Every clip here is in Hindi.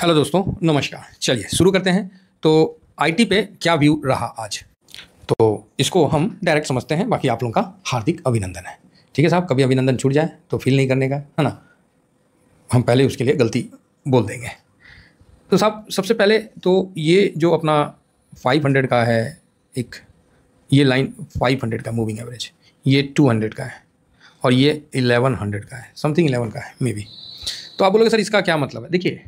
हेलो दोस्तों, नमस्कार। चलिए शुरू करते हैं। तो आईटी पे क्या व्यू रहा आज, तो इसको हम डायरेक्ट समझते हैं। बाकी आप लोगों का हार्दिक अभिनंदन है। ठीक है साहब, कभी अभिनंदन छूट जाए तो फील नहीं करने का है ना, हम पहले उसके लिए गलती बोल देंगे। तो साहब सबसे पहले तो ये जो अपना 500 का है, एक ये लाइन 500 का मूविंग एवरेज, ये 200 का है और ये 1100 का है, समथिंग 11 का है मे बी। तो आप बोलोगे सर इसका क्या मतलब है? देखिए,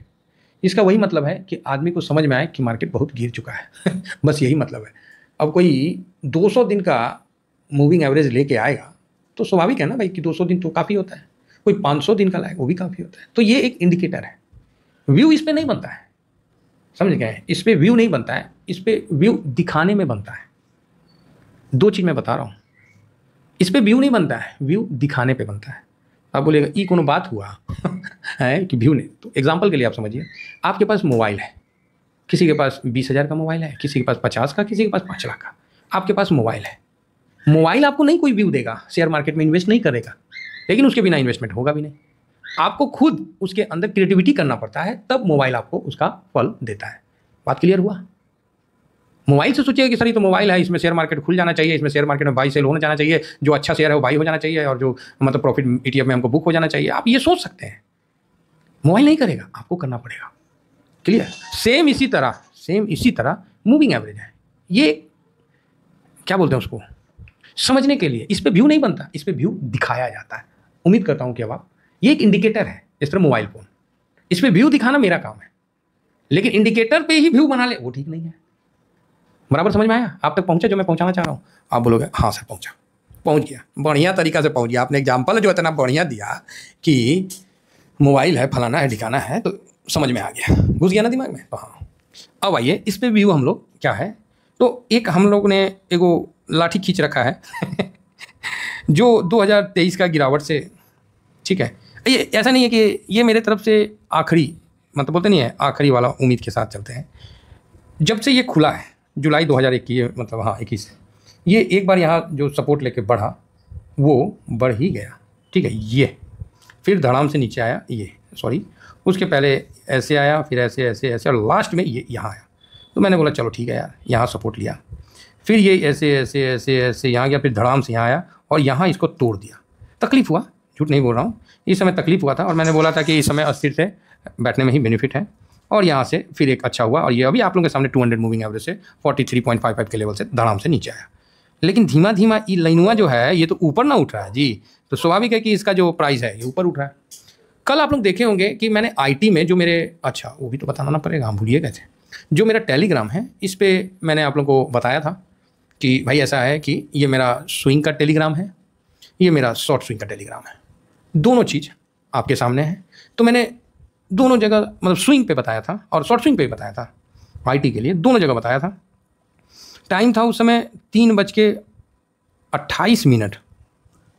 इसका वही मतलब है कि आदमी को समझ में आए कि मार्केट बहुत गिर चुका है बस यही मतलब है। अब कोई 200 दिन का मूविंग एवरेज लेके आएगा तो स्वाभाविक है ना भाई कि 200 दिन तो काफ़ी होता है। कोई 500 दिन का लाएगा वो भी काफ़ी होता है। तो ये एक इंडिकेटर है। व्यू इस पर नहीं बनता है, समझ गए? इस पर व्यू नहीं बनता है, इस पर व्यू दिखाने में बनता है। दो चीज़ मैं बता रहा हूँ, इस पर व्यू नहीं बनता है, व्यू दिखाने पर बनता है। आप बोलेगा ई कोनो बात हुआ है कि व्यू नहीं। तो एग्जांपल के लिए आप समझिए, आपके पास मोबाइल है, किसी के पास 20,000 का मोबाइल है, किसी के पास 50 का, किसी के पास 5 लाख का। आपके पास मोबाइल है, मोबाइल आपको नहीं कोई व्यू देगा, शेयर मार्केट में इन्वेस्ट नहीं करेगा, लेकिन उसके बिना इन्वेस्टमेंट होगा भी नहीं। आपको खुद उसके अंदर क्रिएटिविटी करना पड़ता है, तब मोबाइल आपको उसका फल देता है। बात क्लियर हुआ? मोबाइल से सोचिएगा कि सर ये तो मोबाइल है, इसमें शेयर मार्केट खुल जाना चाहिए, इसमें शेयर मार्केट में बाई सेल हो जाना चाहिए, जो अच्छा शेयर है वो बाई हो जाना चाहिए और जो मतलब प्रॉफिट ईटीएफ में हमको बुक हो जाना चाहिए। आप ये सोच सकते हैं, मोबाइल नहीं करेगा, आपको करना पड़ेगा। क्लियर? सेम इसी तरह मूविंग एवरेज है। ये क्या बोलते हैं उसको समझने के लिए, इस पर व्यू नहीं बनता, इस पर व्यू दिखाया जाता है। उम्मीद करता हूँ कि अब आप, ये एक इंडिकेटर है इस तरह मोबाइल फोन, इस पर व्यू दिखाना मेरा काम है, लेकिन इंडिकेटर पे ही व्यू बना ले वो ठीक नहीं है। बराबर समझ में आया? आप तक पहुंचा जो मैं पहुंचाना चाह रहा हूँ? आप बोलोगे हाँ सर पहुंच गया, बढ़िया तरीका से पहुंच गया। आपने एग्जाम्पल जो इतना बढ़िया दिया कि मोबाइल है, फलाना है, ठिकाना है, तो समझ में आ गया, घुस गया ना दिमाग में। तो हाँ, अब आइए इस पे व्यू हम लोग क्या है। तो एक हम लोग ने एगो लाठी खींच रखा है जो 2023 का गिरावट से, ठीक है, ये ऐसा नहीं है कि ये मेरे तरफ से आखिरी, मतलब बोलते नहीं है आखिरी वाला उम्मीद के साथ चलते हैं। जब से ये खुला है जुलाई 2021, मतलब हाँ 21, ये एक बार यहाँ जो सपोर्ट लेके बढ़ा वो बढ़ ही गया, ठीक है। ये फिर धड़ाम से नीचे आया, ये सॉरी उसके पहले ऐसे आया, फिर ऐसे ऐसे ऐसे और लास्ट में ये यहाँ आया। तो मैंने बोला चलो ठीक है यार, यहाँ सपोर्ट लिया, फिर ये ऐसे ऐसे ऐसे ऐसे यहाँ गया, फिर धड़ाम से यहाँ आया और यहाँ इसको तोड़ दिया। तकलीफ़ हुआ, झूठ नहीं बोल रहा हूँ, इस समय तकलीफ़ हुआ था और मैंने बोला था कि इस समय अस्थिर से बैठने में ही बेनिफिट है। और यहाँ से फिर एक अच्छा हुआ और ये अभी आप लोगों के सामने 200 मूविंग एवरेज से 43.55 के लेवल से धड़ाम से नीचे आया। लेकिन धीमा धीमा ये लाइनुआ जो है ये तो ऊपर ना उठ रहा है जी, तो स्वाभाविक है कि इसका जो प्राइस है ये ऊपर उठ रहा है। कल आप लोग देखे होंगे कि मैंने आईटी में जो मेरे, अच्छा वो भी तो बताना पड़ेगा, हम भूलिए गए थे, जो मेरा टेलीग्राम है इस पर मैंने आप लोग को बताया था कि भाई ऐसा है कि ये मेरा स्विंग का टेलीग्राम है, ये मेरा शॉर्ट स्विंग का टेलीग्राम है, दोनों चीज़ आपके सामने है। तो मैंने दोनों जगह मतलब स्विंग पे बताया था और शॉर्ट स्विंग पे बताया था, आईटी के लिए दोनों जगह बताया था। टाइम था उस समय 3:28।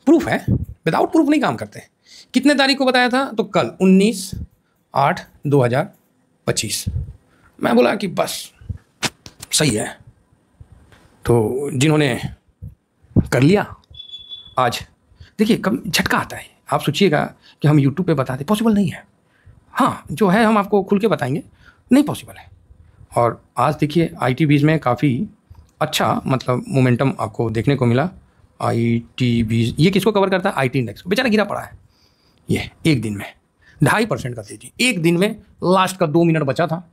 प्रूफ है, विदाउट प्रूफ नहीं काम करते। कितने तारीख को बताया था? तो कल 19/8/2025। मैं बोला कि बस सही है। तो जिन्होंने कर लिया आज, देखिए कब झटका आता है। आप सोचिएगा कि हम यूट्यूब पे बताते, पॉसिबल नहीं है। हाँ जो है हम आपको खुल के बताएंगे, नहीं पॉसिबल है। और आज देखिए आईटी बीज में काफ़ी अच्छा मतलब मोमेंटम आपको देखने को मिला। आईटी बीज ये किसको कवर करता है? आईटी इंडेक्स बेचारा गिरा पड़ा है, ये एक दिन में 2.5% का तेजी, एक दिन में। लास्ट का 2 मिनट बचा था,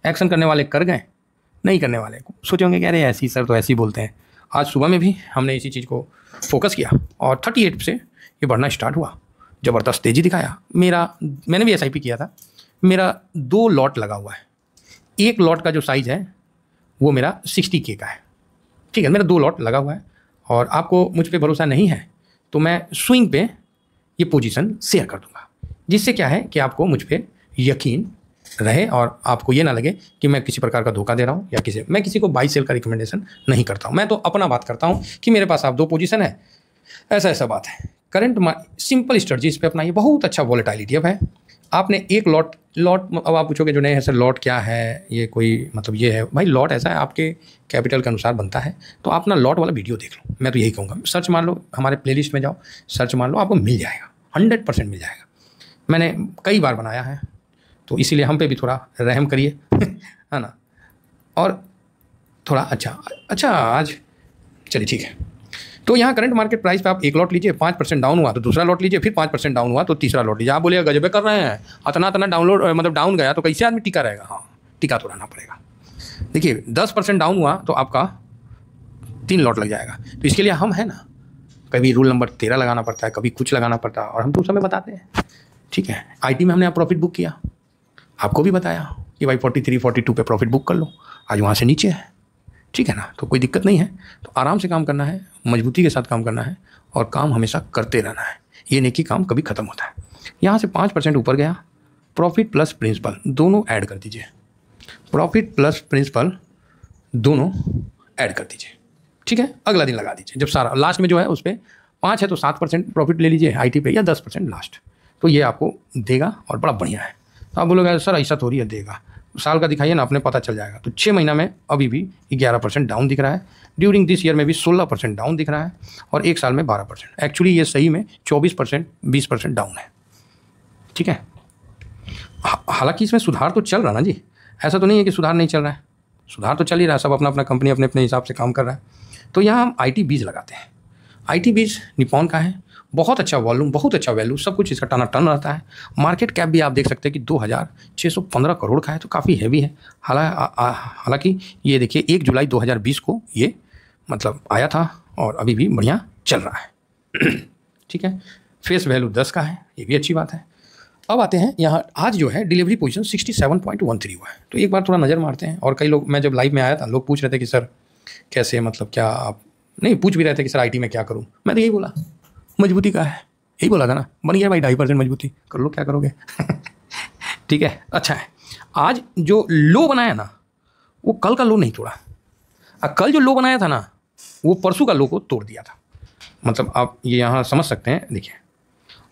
एक्शन करने वाले कर गए, नहीं करने वाले सोचे होंगे कि अरे ऐसी सर तो ऐसे ही बोलते हैं। आज सुबह में भी हमने इसी चीज़ को फोकस किया और 38 से ये बढ़ना स्टार्ट हुआ, ज़बरदस्त तेज़ी दिखाया। मैंने भी एसआईपी किया था, मेरा 2 लॉट लगा हुआ है। एक लॉट का जो साइज़ है वो मेरा 60K का है, ठीक है। मेरा 2 लॉट लगा हुआ है और आपको मुझ पे भरोसा नहीं है तो मैं स्विंग पे ये पोजीशन शेयर कर दूंगा, जिससे क्या है कि आपको मुझ पे यकीन रहे और आपको ये ना लगे कि मैं किसी प्रकार का धोखा दे रहा हूँ या मैं किसी को बाई सेल का रिकमेंडेशन नहीं करता हूँ। मैं तो अपना बात करता हूँ कि मेरे पास आप 2 पोजीशन है, ऐसा बात है। करंट सिंपल स्ट्रेटजी इस पर अपनाइए, बहुत अच्छा वॉलेटिलिटी अब है। आपने एक लॉट, अब आप पूछोगे जो नए हैं सर लॉट क्या है, ये कोई मतलब ये है भाई, लॉट ऐसा है आपके कैपिटल के अनुसार बनता है। तो आप ना लॉट वाला वीडियो देख लो, मैं तो यही कहूँगा। सर्च मार लो, हमारे प्लेलिस्ट में जाओ, सर्च मार लो, आपको मिल जाएगा, 100% मिल जाएगा। मैंने कई बार बनाया है, तो इसीलिए हम पे भी थोड़ा रहम करिए है ना। और थोड़ा अच्छा आज चलिए ठीक है। तो यहाँ करंट मार्केट प्राइस पे आप एक लॉट लीजिए, 5% डाउन हुआ तो दूसरा लॉट लीजिए, फिर 5% डाउन हुआ तो तीसरा लॉट लीजिए। आप बोलिए गजबे कर रहे हैं, इतना डाउनलोड मतलब डाउन गया तो कैसे आदमी टिका रहेगा। हाँ, टिका तो रहना पड़ेगा। देखिए 10% डाउन हुआ तो आपका 3 लॉट लग जाएगा। तो इसके लिए हम है ना, कभी रूल नंबर 13 लगाना पड़ता है, कभी कुछ लगाना पड़ता है, और हम तो उस समय बताते हैं। ठीक है, IT में हमने प्रॉफिट बुक किया, आपको भी बताया कि भाई 43 42 पे प्रॉफिट बुक कर लो, आज वहाँ से नीचे है। ठीक है ना, तो कोई दिक्कत नहीं है। तो आराम से काम करना है, मजबूती के साथ काम करना है, और काम हमेशा करते रहना है। ये नहीं कि काम कभी ख़त्म होता है। यहाँ से 5% ऊपर गया, प्रॉफिट प्लस प्रिंसिपल दोनों ऐड कर दीजिए, प्रॉफिट प्लस प्रिंसिपल दोनों ऐड कर दीजिए। ठीक है, अगला दिन लगा दीजिए। जब सारा लास्ट में जो है उस पर 5 है तो 7% प्रॉफिट ले लीजिए IT पे, या 10% लास्ट। तो ये आपको देगा और बड़ा बढ़िया है। तो आप बोलोगे सर ऐसा थोड़ी है देगा, साल का दिखाइए ना, अपने पता चल जाएगा। तो 6 महीना में अभी भी 11% डाउन दिख रहा है, ड्यूरिंग दिस ईयर में भी 16% डाउन दिख रहा है, और 1 साल में 12%। एक्चुअली ये सही में 24% 20% डाउन है। ठीक है, हालांकि इसमें सुधार तो चल रहा ना जी, ऐसा तो नहीं है कि सुधार नहीं चल रहा है, सुधार तो चल ही रहा है। सब अपना अपना कंपनी अपने अपने हिसाब से काम कर रहा है। तो यहाँ हम IT बीज लगाते हैं। IT बीज निपॉन का है, बहुत अच्छा वॉल्यूम, बहुत अच्छा वैल्यू, सब कुछ इसका टनाटन रहता है। मार्केट कैप भी आप देख सकते हैं कि 2615 करोड़ का है, तो काफ़ी हैवी है। हालांकि ये देखिए 1 जुलाई 2020 को ये मतलब आया था, और अभी भी बढ़िया चल रहा है। ठीक है, फेस वैल्यू 10 का है, ये भी अच्छी बात है। अब आते हैं यहाँ, आज जो है डिलीवरी पोजीशन 67.13 हुआ है। तो एक बार थोड़ा नज़र मारते हैं। और कई लोग, मैं जब लाइव में आया था, लोग पूछ रहे थे कि सर कैसे, मतलब क्या आप नहीं पूछ भी रहे थे कि सर IT में क्या करूँ। मैं तो यही बोला, मजबूती का है, यही बोला था ना, बन गया भाई 2.5% मजबूती, कर लो क्या करोगे। ठीक है, अच्छा है। आज जो लो बनाया ना, वो कल का लो नहीं तोड़ा, और कल जो लो बनाया था ना, वो परसों का लो को तोड़ दिया था। मतलब आप ये यहाँ समझ सकते हैं। देखिए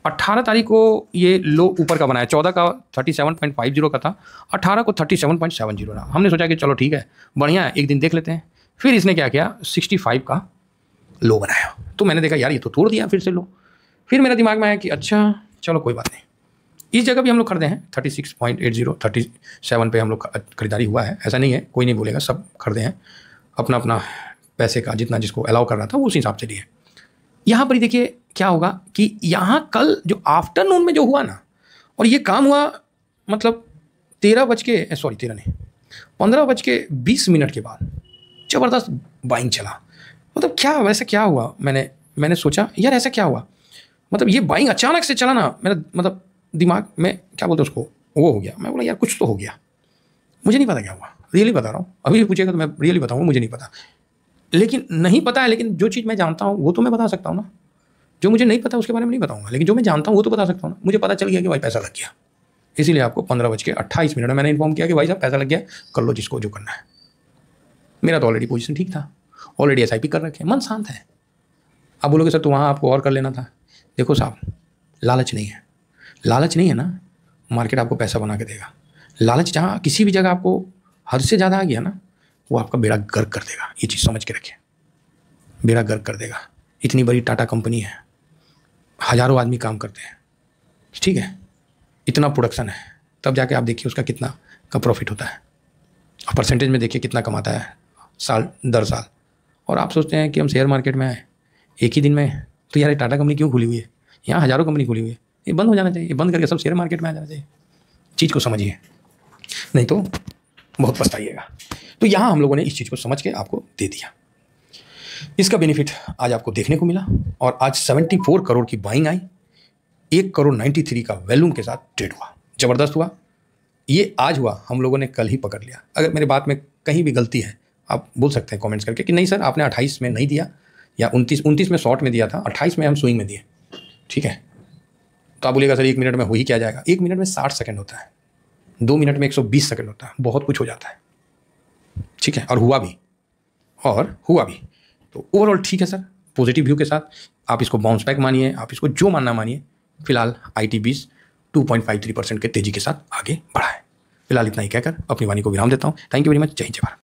18 तारीख को ये लो ऊपर का बनाया, 14 का 37.50 का था, 18 को 37.70 रहा। हमने सोचा कि चलो ठीक है, बढ़िया है, एक दिन देख लेते हैं। फिर इसने क्या किया, 65 का लो बनाया। तो मैंने देखा यार ये तो तोड़ दिया फिर से लो। फिर मेरे दिमाग में आया कि अच्छा चलो कोई बात नहीं, इस जगह भी हम लोग खरीदे हैं 36.80 37 पे हम लोग खरीदारी हुआ है। ऐसा नहीं है, कोई नहीं बोलेगा, सब खरीदे हैं, अपना अपना पैसे का जितना जिसको अलाउ कर रहा था वो उस हिसाब से लिए। यहाँ पर ही देखिए क्या होगा कि यहाँ कल जो आफ्टरनून में जो हुआ ना, और ये काम हुआ मतलब 15:20 के बाद ज़बरदस्त बाइंग चला। मतलब क्या वैसे क्या हुआ, मैंने सोचा यार ऐसा क्या हुआ, मतलब ये बाइंग अचानक से चला ना, मेरा मतलब दिमाग में क्या बोलते उसको, वो हो गया। मैं बोला यार कुछ तो हो गया, मुझे नहीं पता क्या हुआ, रियली बता रहा हूँ। अभी भी पूछेगा तो मैं रियली बताऊँगा, मुझे नहीं पता। लेकिन नहीं पता है, लेकिन जो चीज़ मैं जानता हूँ वो तो मैं बता सकता हूँ ना। जो मुझे नहीं पता उसके बारे में नहीं बताऊँगा, लेकिन जो मैं जानता हूँ वो तो बता सकता हूँ ना। मुझे पता चल गया कि भाई पैसा लग गया, इसीलिए आपको 15:28 में मैंने इन्फॉर्म किया कि भाई साहब पैसा लग गया, कर लो जिसको जो करना है। मेरा तो ऑलरेडी पोजीशन ठीक था, ऑलरेडी SIP कर रखे, मन शांत है। आप बोलोगे सर तो वहाँ आपको और कर लेना था। देखो साहब, लालच नहीं है, लालच नहीं है ना, मार्केट आपको पैसा बना के देगा। लालच जहाँ किसी भी जगह आपको हद से ज़्यादा आ गया ना, वो आपका बेड़ा गर्क कर देगा। ये चीज़ समझ के रखिए, बेड़ा गर्क कर देगा। इतनी बड़ी टाटा कंपनी है, हज़ारों आदमी काम करते हैं, ठीक है, इतना प्रोडक्शन है, तब जाके आप देखिए उसका कितना का प्रॉफिट होता है, और परसेंटेज में देखिए कितना कमाता है साल दर साल। और आप सोचते हैं कि हम शेयर मार्केट में आए एक ही दिन में, तो यार टाटा कंपनी क्यों खुली हुई है, यहाँ हज़ारों कंपनी खुली हुई है, ये बंद हो जाना चाहिए, ये बंद करके सब शेयर मार्केट में आ जाना चाहिए। चीज़ को समझिए, नहीं तो बहुत पछताइएगा। तो यहाँ हम लोगों ने इस चीज़ को समझ के आपको दे दिया। इसका बेनिफिट आज आपको देखने को मिला, और आज 74 करोड़ की बाइंग आई, 1,93 का वैल्यूम के साथ ट्रेड हुआ, ज़बरदस्त हुआ। ये आज हुआ, हम लोगों ने कल ही पकड़ लिया। अगर मेरी बात में कहीं भी गलती है आप बोल सकते हैं कमेंट्स करके कि नहीं सर आपने 28 में नहीं दिया, या 29 में शॉर्ट में दिया था, 28 में हम स्विंग में दिए, ठीक है। तो आप बोलिएगा सर 1 मिनट में हो ही क्या जाएगा। 1 मिनट में 60 सेकंड होता है, 2 मिनट में 120 सेकंड होता है, बहुत कुछ हो जाता है, ठीक है। और हुआ भी। तो ओवरऑल ठीक है सर, पॉजिटिव व्यू के साथ आप इसको बाउंस बैक मानिए, आप इसको जो मानना मानिए। फिलहाल IT बीज 2.53% के तेजी के साथ आगे बढ़ा है। फिलहाल इतना ही कहकर अपनी वाणी को विराम देता हूँ। Thank you very much. जय हिंद, जय भारत।